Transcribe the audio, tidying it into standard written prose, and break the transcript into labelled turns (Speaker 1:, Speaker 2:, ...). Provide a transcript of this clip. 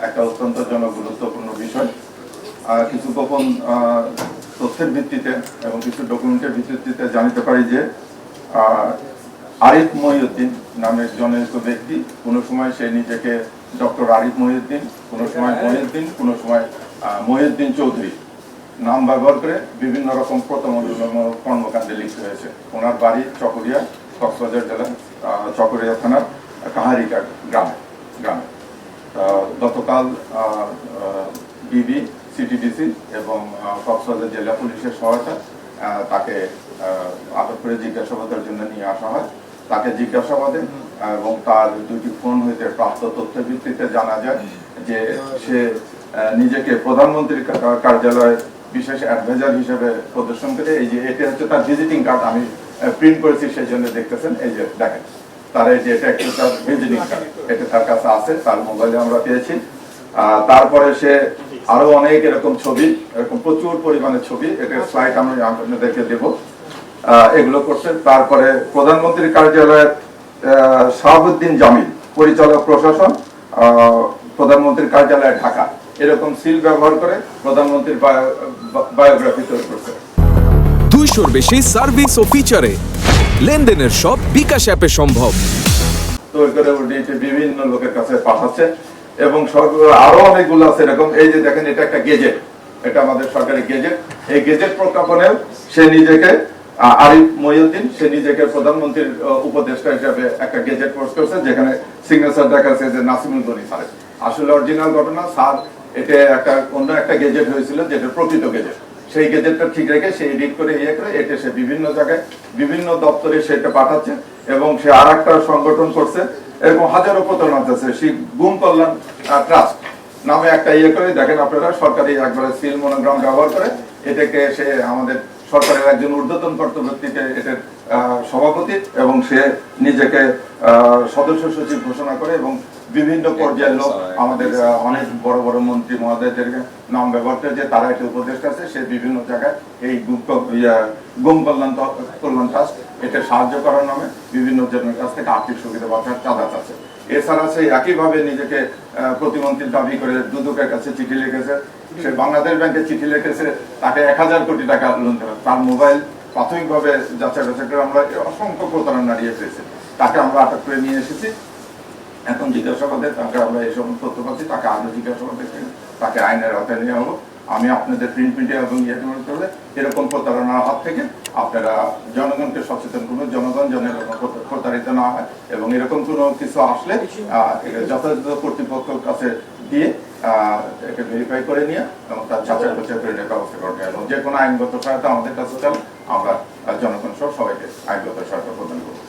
Speaker 1: একটা অত্যন্ত জনগুরুত্বপূর্ণ বিষয়। কিছু গোপন তথ্যের ভিত্তিতে এবং কিছু ডকুমেন্টের ভিত্তিতে জানতে পারি যে আরিফ মহিউদ্দিন নামের জনৈক ব্যক্তি, কোনো সময় সে নিজেকে ডক্টর আরিফ মহিউদ্দিন, কোনো সময় মহিউদ্দিন, কোনো সময় মহিউদ্দিন চৌধুরী নাম ব্যবহার করে বিভিন্ন রকম প্রথমমূলক কর্মকাণ্ডে লিপ্ত হয়েছে। ওনার বাড়ি চকরিয়া, কক্সবাজার জেলার চকরিয়া থানার কাহারিকা গ্রামে। গতকাল ডিবি, সিটিডিসি এবং কক্সবাজার জেলা পুলিশের সহায়তা তাকে আটক করে জিজ্ঞাসাবাদের জন্য নিয়ে আসা হয়। তাকে জিজ্ঞাসাবাদে এবং তার দুটি ফোন হইতে প্রাপ্ত তথ্যের ভিত্তিতে জানা যায় যে সে নিজেকে প্রধানমন্ত্রীর কার্যালয়ের বিশেষ অ্যাডভাইজার হিসেবে প্রদর্শন করে, এই যে এটা হচ্ছে তার ভিজিটিং কার্ড, আমি প্রিন্ট করেছি সেই জন্য দেখতেছেন, এই যে দেখেন তার এই যে এটা একটা তার ভিজিটিং কার্ড, এটা তার কাছে আছে, তার মোবাইলে আমরা পেয়েছি। তারপরে সে আরো অনেক এরকম ছবি, এরকম প্রচুর পরিমাণে ছবি, এটা স্লাইড আমি আপনাদেরকে দেব, এগুলো করছে। তারপরে প্রধানমন্ত্রীর কার্যালয়ের শাহাবুদ্দিন জামিল, পরিচালক প্রশাসন, প্রধানমন্ত্রীর কার্যালয় ঢাকা, এরকম সিল ব্যবহার করে প্রধানমন্ত্রীর বায়োগ্রাফি তৈরি করছে।
Speaker 2: 200-র বেশি সার্ভিস ও ফিচারে লেনদেনের সব বিকাশ অ্যাপে সম্ভব।
Speaker 1: তৈরি করে বিভিন্ন লোকের কাছে পাঠাচ্ছে এবং আরো অনেকগুলো আছে এরকম। এই যে দেখেন, এটা একটা গেজেট, এটা আমাদের সরকারি গেজেট। এই গেজেট প্রজ্ঞাপনেও সে নিজেকে, আরিফ মহিউদ্দিন, সে নিজেকে প্রধানমন্ত্রীর উপদেষ্টা হিসেবে একটা গেজেট পোস্ট করছে, যেখানে সিগনেচার দেখাচ্ছে যে নাসিমুল গনি স্যারের। আসলে অরিজিনাল ঘটনা, স্যার এটা একটা অন্য একটা গেজেট হয়েছিল, যেটা প্রকৃত গেজেট। সেই গেজেটটা ঠিক রেখে সে এডিট করে করে এটা সে বিভিন্ন জায়গায় বিভিন্ন দপ্তরে সেটা পাঠাচ্ছে এবং সে আর একটা সংগঠন করছে। এরকম হাজারো প্রতারণা আছে। সেই গুম কল্যাণ ট্রাস্ট নামে একটা করে, দেখেন আপনারা, সরকারি একবারে সিল মনোগ্রাম ব্যবহার করে এটাকে সে আমাদের সরকারের একজন ঊর্ধ্বতন কর্তব্যক্তিকে এটার সভাপতি এবং সে নিজেকে সদস্য সচিব ঘোষণা করে এবং বিভিন্ন পর্যায়ের লোক, আমাদের অনেক বড় বড় মন্ত্রী মহোদয়দের নাম ব্যবহার করে যে তারা একটা উপদেষ্টা আছে, সে বিভিন্ন জায়গায় এই গুম কল্যাণ ট্রাস্ট এটা সাহায্য করার নামে বিভিন্ন জনের কাছ থেকে আর্থিক সুবিধা পাওয়ার চাঁদা আছে। এছাড়া সে একইভাবে নিজেকে প্রতিমন্ত্রীর দাবি করে দুদকের কাছে চিঠি লিখেছে। সে বাংলাদেশ ব্যাংকে চিঠি লিখেছে, তাকে 1000 কোটি টাকা লোন দেবে। তার মোবাইল প্রাথমিকভাবে যাচাই বাছাই করে আমরা অসংখ্য প্রতারণা নাড়িয়ে পেয়েছি। তাকে আমরা আটক করে নিয়ে এসেছি। এখন জিজ্ঞাসাবাদে তাকে আমরা এই সমস্ত তথ্য পাচ্ছি, তাকে আরো জিজ্ঞাসাবাদ তাকে আইনের আওতায় নেওয়া হবো। আমি আপনাদের প্রিন্ট মিডিয়া এবং করলে এরকম প্রতারণার হাত থেকে আপনারা জনগণকে সচেতন করুন, জনগণ যেন প্রতারিত না হয় এবং এরকম কোনো কিছু আসলে যথাযথ কর্তৃপক্ষের কাছে দিয়ে একে ভেরিফাই করে নিয়ে এবং তার যাচাই বাছাই করে ব্যবস্থা করবে এবং যে কোনো আইনগত সহায়তা আমাদের কাছে চান আমরা